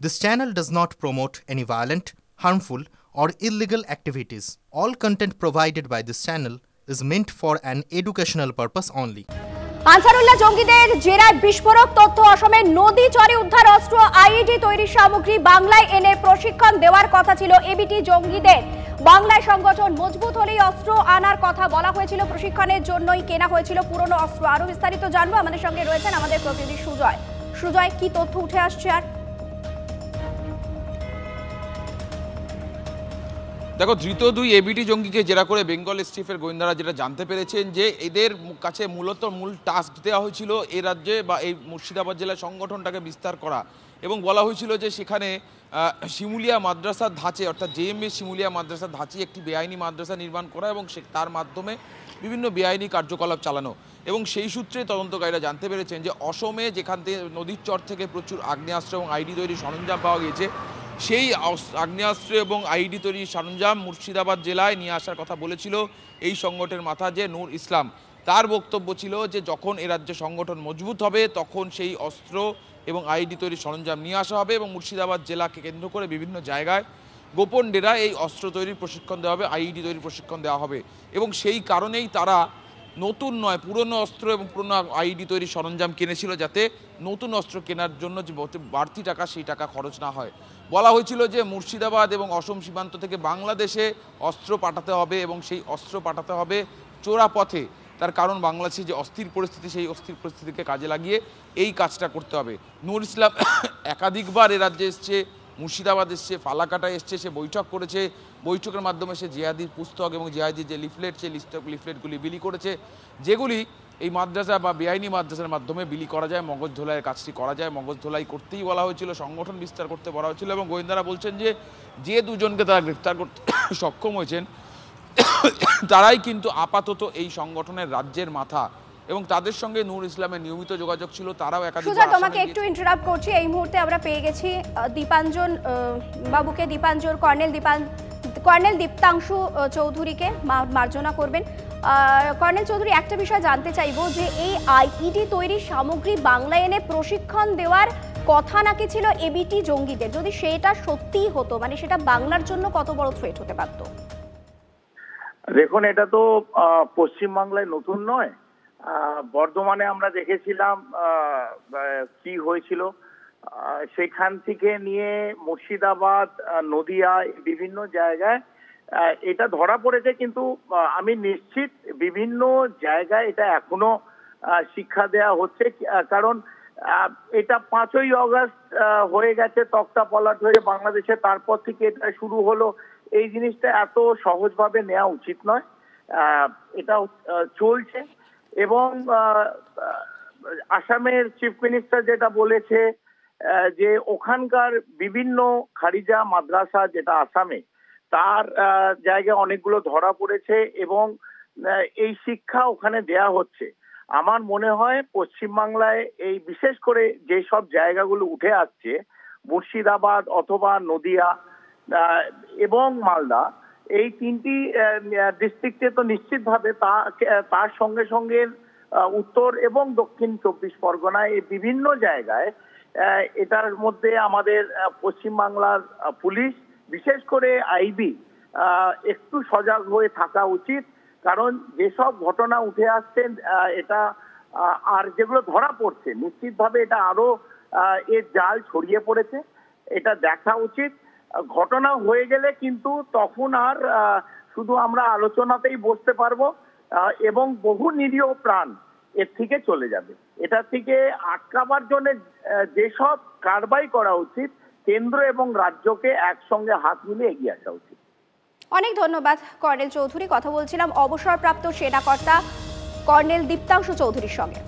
This channel does not promote any violent, harmful, or illegal activities. All content provided by this channel is meant for an educational purpose only. Ansarullah জঙ্গিদের জেরায় বিস্ফোরক তথ্য অসমের নদী চরে উদ্ধার অস্ত্র আইইডি তৈরির সামগ্রী বাংলায় এনে প্রশিক্ষণ দেওয়ার কথা ছিল এবিটি জঙ্গিদের। বাংলায় সংগঠন মজবুত হলেই অস্ত্র আনার কথা বলা হয়েছিল, প্রশিক্ষণের জন্যই কেনা হয়েছিল পুরনো অস্ত্র। আরো বিস্তারিত জানবো, আমাদের সঙ্গে রয়েছেন আমাদের প্রতিনিধি সুজয়। সুজয়, কি তথ্য উঠে আসছে? আর দেখো, ধৃত দুই এবিটি জঙ্গিকে জেরা করে বেঙ্গল এসটিএফের গোয়েন্দারা যেটা জানতে পেরেছেন যে এদের কাছে মূল টাস্ক দেওয়া হয়েছিল এই রাজ্যে বা এই মুর্শিদাবাদ জেলার সংগঠনটাকে বিস্তার করা, এবং বলা হয়েছিল যে সেখানে শিমুলিয়া মাদ্রাসার ধাঁচে অর্থাৎ জেএমএ শিমুলিয়া মাদ্রাসার ধাঁচে একটি বেআইনি মাদ্রাসা নির্মাণ করা এবং তার মাধ্যমে বিভিন্ন বেআইনি কার্যকলাপ চালানো। এবং সেই সূত্রে তদন্তকারীরা জানতে পেরেছেন যে অসমে যেখান থেকে নদীর চর থেকে প্রচুর আগ্নেয়াস্ত্র এবং আইডি তৈরির সরঞ্জাম পাওয়া গিয়েছে, সেই আগ্নেয়াস্ত্র এবং আইডি তৈরির সরঞ্জাম মুর্শিদাবাদ জেলায় নিয়ে আসার কথা বলেছিল এই সংগঠনের মাথা যে নূর ইসলাম। তার বক্তব্য ছিল যে যখন এ রাজ্যে সংগঠন মজবুত হবে তখন সেই অস্ত্র এবং আইডি তৈরির সরঞ্জাম নিয়ে আসা হবে এবং মুর্শিদাবাদ জেলাকে কেন্দ্র করে বিভিন্ন জায়গায় গোপন ডেরা এই অস্ত্র তৈরির প্রশিক্ষণ দেওয়া হবে, আইডি তৈরির প্রশিক্ষণ দেওয়া হবে। এবং সেই কারণেই তারা নতুন নয়, পুরনো অস্ত্র এবং পুরনো আইডি তৈরির সরঞ্জাম কিনেছিল, যাতে নতুন অস্ত্র কেনার জন্য যে বাড়তি টাকা সেই টাকা খরচ না হয়। বলা হয়েছিল যে মুর্শিদাবাদ এবং অসম সীমান্ত থেকে বাংলাদেশে অস্ত্র পাঠাতে হবে এবং সেই অস্ত্র পাঠাতে হবে চোরা পথে। তার কারণ বাংলাদেশে যে অস্থির পরিস্থিতি, সেই অস্থির পরিস্থিতিকে কাজে লাগিয়ে এই কাজটা করতে হবে। নূর ইসলাম একাধিকবার এ রাজ্যে এসছে, মুর্শিদাবাদ এসছে, ফালাকাটা এসছে, সে বৈঠক করেছে। বৈঠকের মাধ্যমে সে জিহাদির পুস্তক এবং জিহাদির যে লিফলেট, সেই লিফলেটগুলি বিলি করেছে, যেগুলি এই মাদ্রাসা বা বেআইনি মাদ্রাসার মাধ্যমে বিলি করা যায়, মগজ ধোলাইয়ের কাজটি করা যায়। মগজ ধোলাই করতেই বলা হয়েছিল, সংগঠন বিস্তার করতে বলা হয়েছিল। এবং গোয়েন্দারা বলছেন যে দুজনকে তারা গ্রেফতার করতে সক্ষম হয়েছেন তারাই কিন্তু আপাতত এই সংগঠনের রাজ্যের মাথা, এবং তাদের সঙ্গে নূর ইসলামের নিয়মিত যোগাযোগ ছিল। তারাও একাধিকবার। তোমাকে একটু ইন্টারাপ্ট করছি, এই মুহূর্তে আমরা পেয়ে গেছি দীপাঞ্জন বাবুকে, কর্নেল দীপ্তাংশু চৌধুরীকে, মার্জনা করবেন। কর্নেল চৌধুরী, একটা বিষয় জানতে চাইবো যে এই আইইডি তৈরির সামগ্রী বাংলায় এনে প্রশিক্ষণ দেওয়ার কথা নাকি ছিল এবিটি জঙ্গিদের, যদি সেটা সত্যিই হতো, মানে সেটা বাংলার জন্য কত বড় থ্রেট হতে পারত? দেখুন, এটা তো পশ্চিমবাংলায় নতুন নয়। বর্ধমানে আমরা দেখেছিলাম কি হয়েছিল। সেখান থেকে নিয়ে মুর্শিদাবাদ, নদিয়া, বিভিন্ন জায়গায় এটা ধরা পড়েছে। কিন্তু আমি নিশ্চিত বিভিন্ন জায়গায় এটা এখনো শিক্ষা দেয়া হচ্ছে, কারণ এটা 5ই আগস্ট হয়ে গেছে, তক্তা পলাট হয়ে বাংলাদেশে, তারপর থেকে এটা শুরু হলো। এই জিনিসটা এত সহজভাবে নেওয়া উচিত নয়, এটা চলছে। এবং আসামের চিফ মিনিস্টার যেটা বলেছে যে ওখানকার বিভিন্ন খারিজা মাদ্রাসা যেটা আসামে, তার জায়গায় অনেকগুলো ধরা পড়েছে এবং এই শিক্ষা ওখানে দেয়া হচ্ছে। আমার মনে হয় পশ্চিমবাংলায় এই বিশেষ করে যেসব জায়গাগুলো উঠে আসছে, মুর্শিদাবাদ অথবা নদিয়া এবং মালদা, এই 3টি ডিস্ট্রিক্টে তো নিশ্চিতভাবে, তার সঙ্গে সঙ্গে উত্তর এবং দক্ষিণ 24 পরগনায়, এই বিভিন্ন জায়গায় এটার মধ্যে আমাদের পশ্চিমবাংলার পুলিশ, বিশেষ করে আইবি, একটু সজাগ হয়ে থাকা উচিত। কারণ যেসব ঘটনা উঠে আসছে এটা আর যেগুলো ধরা পড়ছে, নিশ্চিতভাবে এটা আরো এর জাল ছড়িয়ে পড়েছে, এটা দেখা উচিত। ঘটনা হয়ে গেলে কিন্তু তখন আর শুধু আমরা আলোচনাতেই বসতে পারবো এবং বহু নিরীহ প্রাণ এর থেকে চলে যাবে। এটা থেকে আটকাবার জন্য যেসব কারবাই করা উচিত, কেন্দ্র এবং রাজ্যকে একসঙ্গে হাত মিলিয়ে এগিয়ে আসা উচিত। অনেক ধন্যবাদ কর্নেল চৌধুরী। কথা বলছিলাম অবসরপ্রাপ্ত সেনাকর্তা কর্নেল দীপ্তাংশু চৌধুরীর সঙ্গে।